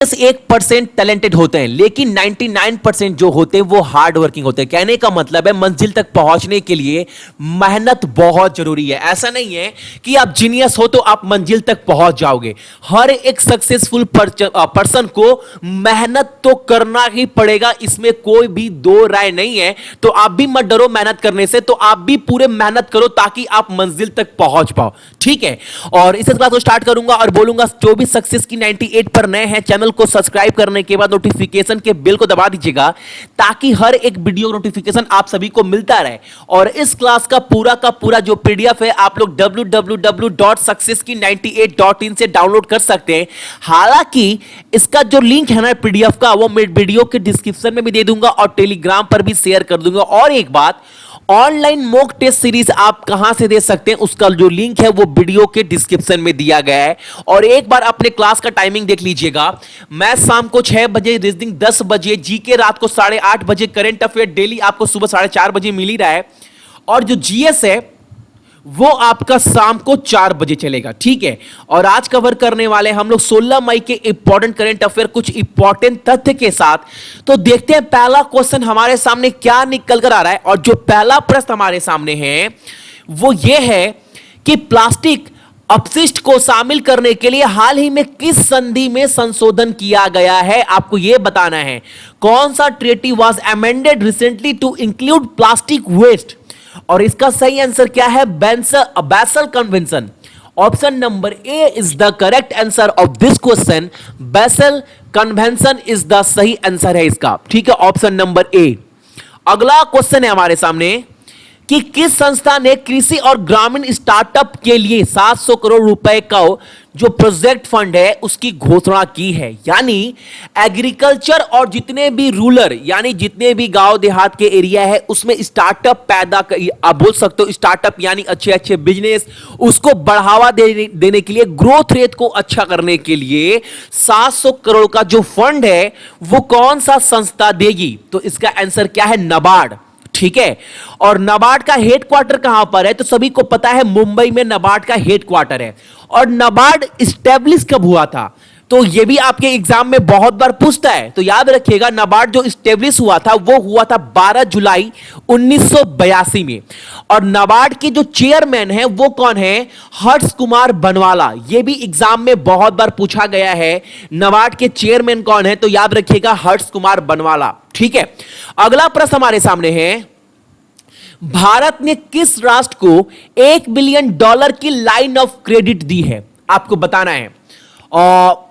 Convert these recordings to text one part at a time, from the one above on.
1% talented होते हैं, लेकिन 99% जो होते हैं वो हार्ड वर्किंग होते हैं। कहने का मतलब है मंजिल तक पहुंचने के लिए मेहनत बहुत जरूरी है। ऐसा नहीं है कि आप जीनियस हो तो आप मंजिल तक पहुंच जाओगे। हर एक सक्सेसफुल पर्सन को मेहनत तो करना ही पड़ेगा, इसमें कोई भी दो राय नहीं है। तो आप भी मत डरो मेहनत करने से, तो आप भी पूरे मेहनत करो ताकि आप मंजिल तक पहुंच पाओ, ठीक है। और इस क्लास को स्टार्ट करूंगा और बोलूंगा जो भी सक्सेस की 98 पर नए हैं, चैनल को सब्सक्राइब करने के बाद नोटिफिकेशन के बेल को दबा दीजिएगा ताकि हर एक वीडियो नोटिफिकेशन आप सभी को मिलता रहे। और इस क्लास का पूरा जो पीडीएफ है आप लोग www.successkey98.in से डाउनलोड कर सकते हैं। हालांकि इसका जो लिंक है ना पीडीएफ का, वो मैं वीडियो के डिस्क्रिप्शन में भी दे दूंगा और टेलीग्राम पर भी शेयर कर दूंगा। और एक बात, ऑनलाइन मॉक टेस्ट सीरीज आप कहां से दे सकते हैं उसका जो लिंक है वो वीडियो के डिस्क्रिप्शन में दिया गया है। और एक बार अपने क्लास का टाइमिंग देख लीजिएगा। मैथ शाम को 6 बजे, रीजनिंग 10 बजे, जीके रात को 8:30 बजे, करंट अफेयर डेली आपको सुबह 4:30 बजे मिल ही रहा है। और जो जीएस है वो आपका शाम को 4 बजे चलेगा, ठीक है। और आज कवर करने वाले हम लोग 16 मई के इंपॉर्टेंट करंट अफेयर कुछ इंपॉर्टेंट तथ्य के साथ। तो देखते हैं पहला क्वेश्चन हमारे सामने क्या निकल कर आ रहा है। और जो पहला प्रश्न हमारे सामने है वो ये है कि प्लास्टिक अपशिष्ट को शामिल करने के लिए हाल ही में किस संधि में संशोधन किया गया है, आपको यह बताना है। कौन सा treaty was amended recently to include plastic waste. और इसका सही आंसर क्या है, Basel convention. Option number A is the correct answer of this question. Basel convention is the सही आंसर है इसका, ठीक है, ऑप्शन नंबर ए। अगला क्वेश्चन है हमारे सामने कि किस संस्था ने कृषि और ग्रामीण स्टार्टअप के लिए 700 करोड़ रुपए का जो प्रोजेक्ट फंड है उसकी घोषणा की है। यानी एग्रीकल्चर और जितने भी रूरल यानी जितने भी गांव देहात के एरिया है उसमें स्टार्टअप पैदा आप बोल सकते हो, स्टार्टअप यानी अच्छे अच्छे बिजनेस, उसको बढ़ावा देने के लिए, ग्रोथ रेट को अच्छा करने के लिए 700 करोड़ का जो फंड है वो कौन सा संस्था देगी। तो इसका आंसर क्या है, नाबार्ड, ठीक है। और नाबार्ड का हेडक्वार्टर कहां पर है, तो सभी को पता है मुंबई में नाबार्ड का हेडक्वार्टर है। और नाबार्ड स्टैब्लिश कब हुआ था, तो यह भी आपके एग्जाम में बहुत बार पूछता है, तो याद रखिएगा नाबार्ड जो स्टैब्लिश हुआ था वो हुआ था 12 जुलाई 1982 में। और नाबार्ड के जो चेयरमैन है वो कौन है, हर्ष कुमार बनवाला। यह भी एग्जाम में बहुत बार पूछा गया है, नाबार्ड के चेयरमैन कौन है, तो याद रखिएगा हर्ष कुमार बनवाला, ठीक है। अगला प्रश्न हमारे सामने है, भारत ने किस राष्ट्र को $1 बिलियन की लाइन ऑफ क्रेडिट दी है, आपको बताना है।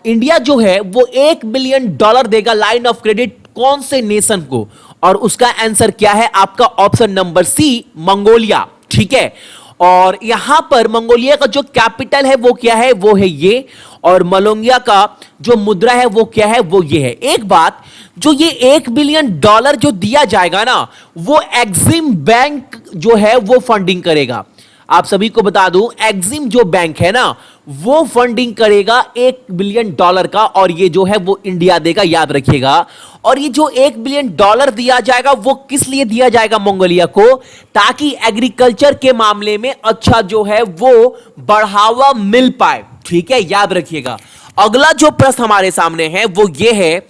इंडिया जो है वो $1 बिलियन देगा लाइन ऑफ क्रेडिट कौन से नेशन को, और उसका आंसर क्या है आपका ऑप्शन नंबर सी, मंगोलिया, ठीक है। और यहां पर मंगोलिया का जो कैपिटल है वो क्या है, वो है ये। और मंगोलिया का जो मुद्रा है वो क्या है, वो ये है। एक बात, जो ये $1 बिलियन जो दिया जाएगा ना, वो एक्सिम बैंक जो है वो फंडिंग करेगा। आप सभी को बता दूं, एक्सिम जो बैंक है ना वो फंडिंग करेगा $1 बिलियन का, और ये जो है वो इंडिया देगा, याद रखिएगा। और ये जो $1 बिलियन दिया जाएगा वो किस लिए दिया जाएगा मंगोलिया को, ताकि एग्रीकल्चर के मामले में अच्छा जो है वो बढ़ावा मिल पाए, ठीक है, याद रखिएगा। अगला जो प्रश्न हमारे सामने है वो ये है,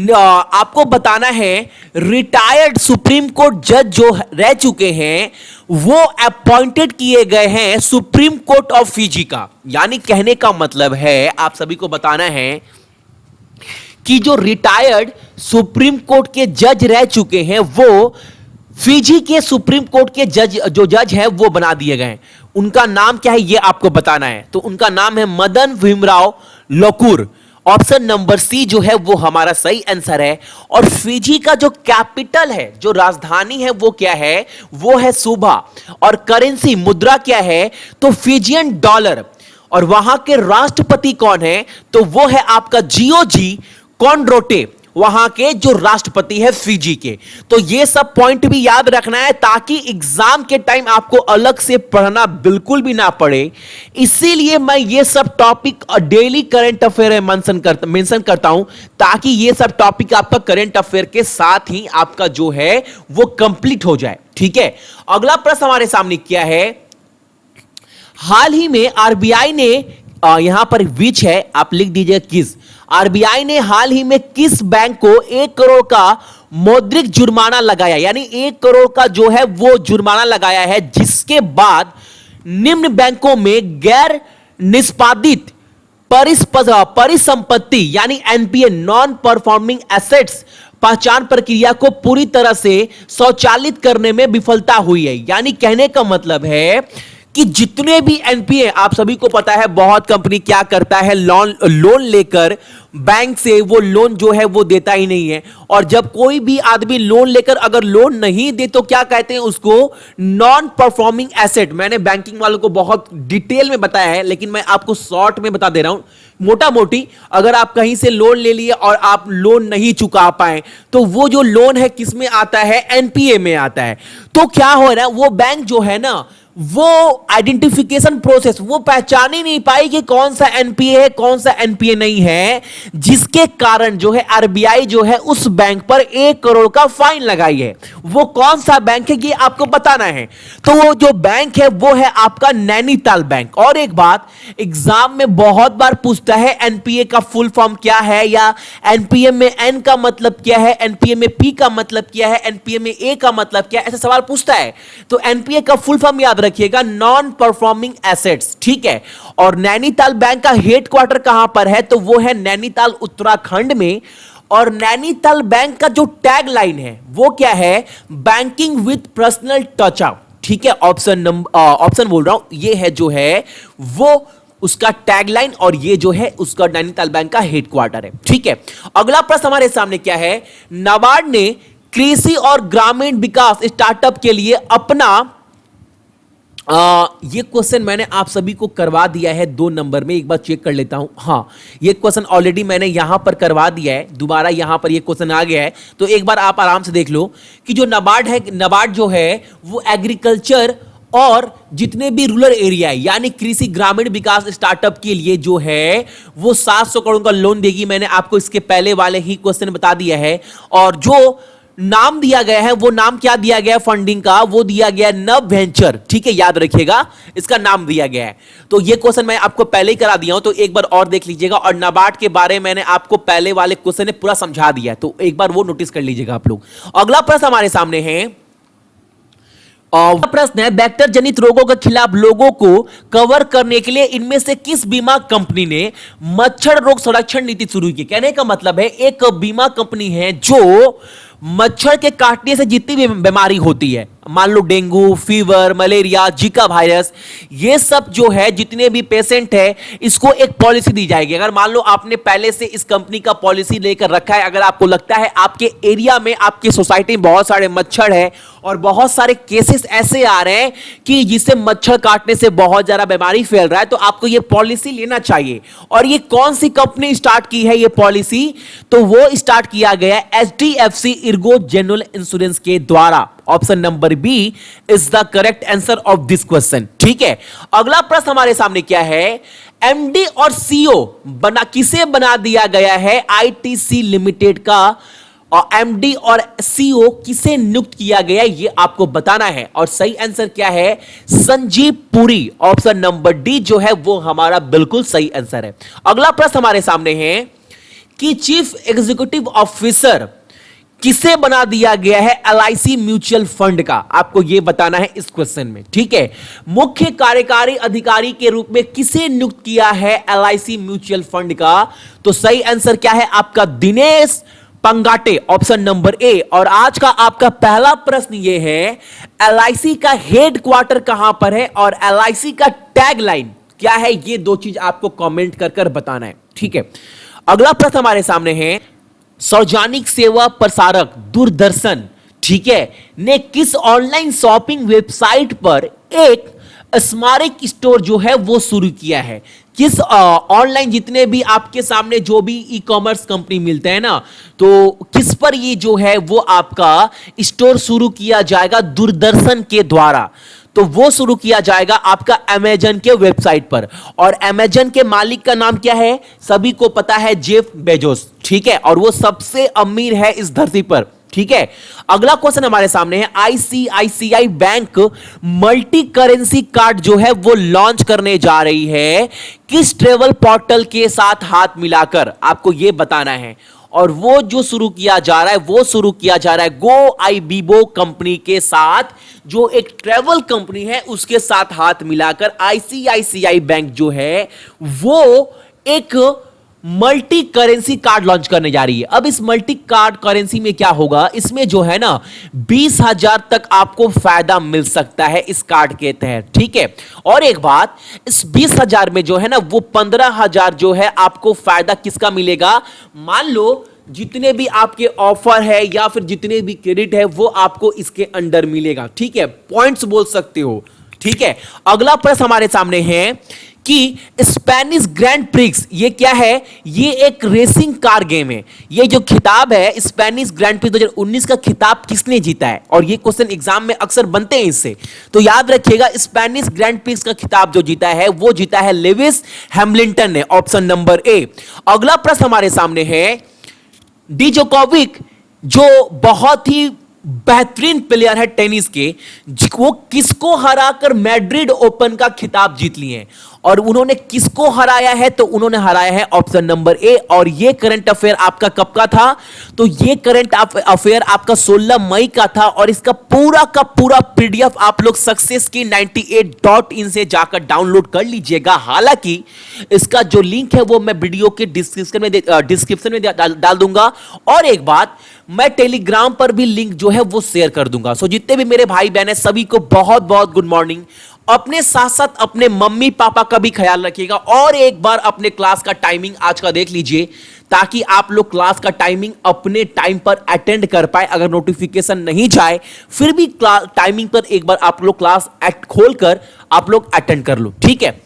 आपको बताना है रिटायर्ड सुप्रीम कोर्ट जज जो रह चुके हैं वो अपॉइंटेड किए गए हैं सुप्रीम कोर्ट ऑफ फिजी का। यानी कहने का मतलब है आप सभी को बताना है कि जो रिटायर्ड सुप्रीम कोर्ट के जज रह चुके हैं वो फिजी के सुप्रीम कोर्ट के जज है वो बना दिए गए हैं। उनका नाम क्या है ये आपको बताना है। तो उनका नाम है Madan Bhimrao Lokur. Option number C जो है वो हमारा सही आंसर है। और फिजी का जो कैपिटल है, जो राजधानी है वो क्या है, वो है सुबा। और करेंसी मुद्रा क्या है, तो फिजियन डॉलर। और वहां के राष्ट्रपति कौन है, तो वो है आपका जियोजी कॉन्ड्रोटे, वहां के जो राष्ट्रपति है फिजी के। तो ये सब पॉइंट भी याद रखना है ताकि एग्जाम के टाइम आपको अलग से पढ़ना बिल्कुल भी ना पड़े। इसीलिए मैं ये सब topic daily current affair mention करता हूं, ताकि ये सब टॉपिक आपका करंट अफेयर के साथ ही आपका जो है वो कंप्लीट हो जाए, ठीक है। अगला प्रश्न हमारे सामने क्या है, हाल ही में आरबीआई ने यहां पर विच है, आप लिख दीजिए किस। आरबीआई ने हाल ही में किस बैंक को 1 करोड़ का मौद्रिक जुर्माना लगाया, यानी 1 करोड़ का जो है वो जुर्माना लगाया है, जिसके बाद निम्न बैंकों में गैर निष्पादित परिसंपत्ति यानी एनपीए नॉन परफॉर्मिंग एसेट्स पहचान प्रक्रिया को पूरी तरह से स्वचालित करने में विफलता हुई है। यानी कहने का मतलब है कि जितने भी एनपीए, आप सभी को पता है बहुत कंपनी क्या करता है, लोन लेकर बैंक से वो लोन जो है वो देता ही नहीं है, और जब कोई भी आदमी लोन लेकर अगर लोन नहीं दे तो क्या कहते हैं उसको, नॉन परफॉर्मिंग एसेट। मैंने बैंकिंग वालों को बहुत डिटेल में बताया है, लेकिन मैं आपको शॉर्ट में बता दे रहा हूं, मोटा मोटी अगर आप कहीं से लोन ले लिए और आप लोन नहीं चुका पाए तो वो जो लोन है किस में आता है, एनपीए में आता है। तो क्या हो रहा है, वो बैंक जो है ना, वो आइडेंटिफिकेशन प्रोसेस वो पहचान ही नहीं पाई कि कौन सा एनपीए है कौन सा एनपीए नहीं है, जिसके कारण जो है आरबीआई जो है उस बैंक पर 1 करोड़ का फाइन लगाई है। वो कौन सा बैंक है ये आपको बताना है। तो वो जो बैंक है वो है आपका नैनीताल बैंक। और एक बात, एग्जाम में बहुत बार पूछता है एनपीए का फुल फॉर्म क्या है, या एनपीए में एन का मतलब क्या है, एनपीए में पी का मतलब क्या है, एनपीए में ए का मतलब क्या है, ऐसा सवाल पूछता है। तो एनपीए का फुल फॉर्म याद रखिएगा, नॉन परफॉर्मिंग एसेट्स, ठीक है। और नैनीताल बैंक का हेडक्वार्टर कहां पर है, तो वो है नैनीताल उत्तराखंड में। और नैनीताल बैंक का जो टैग लाइन है वो क्या है, banking with personal touch out, ठीक है। ऑप्शन बोल रहा हूं, ये है जो है वो उसका टैगलाइन, और ये जो है उसका नैनीताल बैंक का हेडक्वार्टर है, ठीक है। अगला प्रश्न हमारे सामने क्या है, नाबार्ड ने कृषि और ग्रामीण विकास स्टार्टअप के लिए अपना ये क्वेश्चन मैंने आप सभी को करवा दिया है 2 नंबर में, एक बार चेक कर लेता हूं। हाँ, ये क्वेश्चन ऑलरेडी मैंने यहां पर करवा दिया है, दोबारा यहां पर ये क्वेश्चन आ गया है, तो एक बार आप आराम से देख लो कि जो नाबार्ड है, नाबार्ड जो है वो एग्रीकल्चर और जितने भी रूरल एरिया है यानी कृषि ग्रामीण विकास स्टार्टअप के लिए जो है वो 700 करोड़ का लोन देगी। मैंने आपको इसके पहले वाले ही क्वेश्चन बता दिया है। और जो नाम दिया गया है, वो नाम क्या दिया गया है फंडिंग का, वो दिया गया है नव वेंचर, ठीक है, याद रखिएगा इसका नाम दिया गया है। तो ये क्वेश्चन मैं आपको पहले ही करा दिया हूं, तो एक बार और देख लीजिएगा। और नाबार्ड के बारे में मैंने आपको पहले वाले क्वेश्चन में पूरा समझा दिया है, तो एक बार वो नोटिस कर लीजिएगा आप लोग। अगला प्रश्न हमारे सामने है, प्रश्न है, वेक्टर जनित रोगों के खिलाफ लोगों को कवर करने के लिए इनमें से किस बीमा कंपनी ने मच्छर रोग संरक्षण नीति शुरू की। कहने का मतलब है एक बीमा कंपनी है जो मच्छर के काटने से जितनी भी बीमारी होती है, मान लो dengue, fever, malaria, Zika virus, ये सब जो है जितने भी पेशेंट है इसको एक पॉलिसी दी जाएगी। अगर मान लो आपने पहले से इस कंपनी का पॉलिसी लेकर रखा है, अगर आपको लगता है आपके एरिया में, आपके सोसाइटी में बहुत सारे मच्छर है और बहुत सारे केसेस ऐसे आ रहे हैं कि जिससे मच्छर काटने से बहुत ज्यादा बीमारी फैल रहा है, तो आपको ये पॉलिसी लेना चाहिए। और ये कौन सी कंपनी स्टार्ट की है ये पॉलिसी, तो वो स्टार्ट किया गया एचडीएफसी इर्गो जनरल इंश्योरेंस के द्वारा। Option number B is the correct answer of this question, ठीक है। अगला प्रश्न हमारे सामने क्या है, एमडी और सीईओ किसे बना दिया गया है आईटीसी लिमिटेड का, और एमडी और सीईओ किसे नियुक्त किया गया ये आपको बताना है। और सही आंसर क्या है, Sanjeev Puri. Option number D जो है वो हमारा बिल्कुल सही आंसर है। अगला प्रश्न हमारे सामने है कि चीफ एग्जीक्यूटिव ऑफिसर किसे बना दिया गया है एलआईसी म्यूचुअल फंड का, आपको यह बताना है इस क्वेश्चन में, ठीक है। मुख्य कार्यकारी अधिकारी के रूप में किसे नियुक्त किया है एलआईसी म्यूचुअल फंड का, तो सही आंसर क्या है आपका, Dinesh Pangate. Option number A. और आज का आपका पहला प्रश्न यह है, एलआईसी का हेडक्वार्टर कहां पर है और एलआईसी का टैगलाइन क्या है, ये 2 चीज आपको कमेंट कर बताना है, ठीक है। अगला प्रश्न हमारे सामने है, सार्वजनिक सेवा प्रसारक दूरदर्शन, ठीक है, ने किस ऑनलाइन शॉपिंग वेबसाइट पर एक स्मारक स्टोर जो है वो शुरू किया है। किस ऑनलाइन जितने भी आपके सामने जो भी ई कॉमर्स कंपनी मिलते हैं ना, तो किस पर ये जो है वो आपका स्टोर शुरू किया जाएगा, दूरदर्शन के द्वारा। तो वो शुरू किया जाएगा आपका अमेजन के वेबसाइट पर। और अमेजन के मालिक का नाम क्या है, सभी को पता है, जेफ बेजोस, ठीक है। और वो सबसे अमीर है इस धरती पर, ठीक है। अगला क्वेश्चन हमारे सामने है, ICICI bank multi currency card जो है वो लॉन्च करने जा रही है, किस ट्रेवल पोर्टल के साथ हाथ मिलाकर, आपको यह बताना है। और वो जो शुरू किया जा रहा है, वो शुरू किया जा रहा है गो आईबीबो कंपनी के साथ, जो एक ट्रेवल कंपनी है उसके साथ हाथ मिलाकर आईसीआईसीआई बैंक जो है वो एक मल्टी करेंसी कार्ड लॉन्च करने जा रही है। अब इस मल्टी कार्ड करेंसी में क्या होगा, इसमें जो है ना 20,000 तक आपको फायदा मिल सकता है इस कार्ड के तहत, ठीक है। और एक बात, इस 20,000 में जो है ना वो 15,000 जो है आपको फायदा किसका मिलेगा, मान लो जितने भी आपके ऑफर है या फिर जितने भी क्रेडिट है वो आपको इसके अंडर मिलेगा, ठीक है। पॉइंट्स बोल सकते हो, ठीक है। अगला प्रश्न हमारे सामने है कि स्पेनिश ग्रैंड प्रिक्स ये क्या है, ये एक रेसिंग कार गेम है। ये जो खिताब है स्पेनिश ग्रैंड प्रिक्स 2019 का खिताब किसने जीता है, और ये क्वेश्चन एग्जाम में अक्सर बनते हैं इससे, तो याद रखिएगा स्पेनिश ग्रैंड प्रिक्स का खिताब जो जीता है वो जीता है लेविस हैमिल्टन ने, ऑप्शन नंबर ए। अगला प्रश्न हमारे सामने है, डी जोकोविक जो बहुत ही बेहतरीन प्लेयर है टेनिस के, वो किसको हराकर मैड्रिड ओपन का खिताब जीत लिए हैं, और उन्होंने किसको हराया है, तो उन्होंने हराया है ऑप्शन नंबर ए। और ये करंट अफेयर आपका कब का था, तो ये करंट अफेयर आपका 16 मई का था, और इसका पूरा का पूरा पीडीएफ आप लोग सक्सेस की 98.in से जाकर डाउनलोड कर लीजिएगा। हालांकि इसका जो लिंक है वो मैं वीडियो के डिस्क्रिप्शन में डाल दूंगा, और एक बात, मैं टेलीग्राम पर भी लिंक जो है वो शेयर कर दूंगा। सो जितने भी मेरे भाई बहन है सभी को बहुत बहुत गुड मॉर्निंग। अपने साथ साथ अपने मम्मी पापा का भी ख्याल रखिएगा, और एक बार अपने क्लास का टाइमिंग आज का देख लीजिए, ताकि आप लोग क्लास का टाइमिंग अपने टाइम पर अटेंड कर पाए। अगर नोटिफिकेशन नहीं जाए फिर भी टाइमिंग पर एक बार आप लोग क्लास खोलकर आप लोग अटेंड कर लो, ठीक है।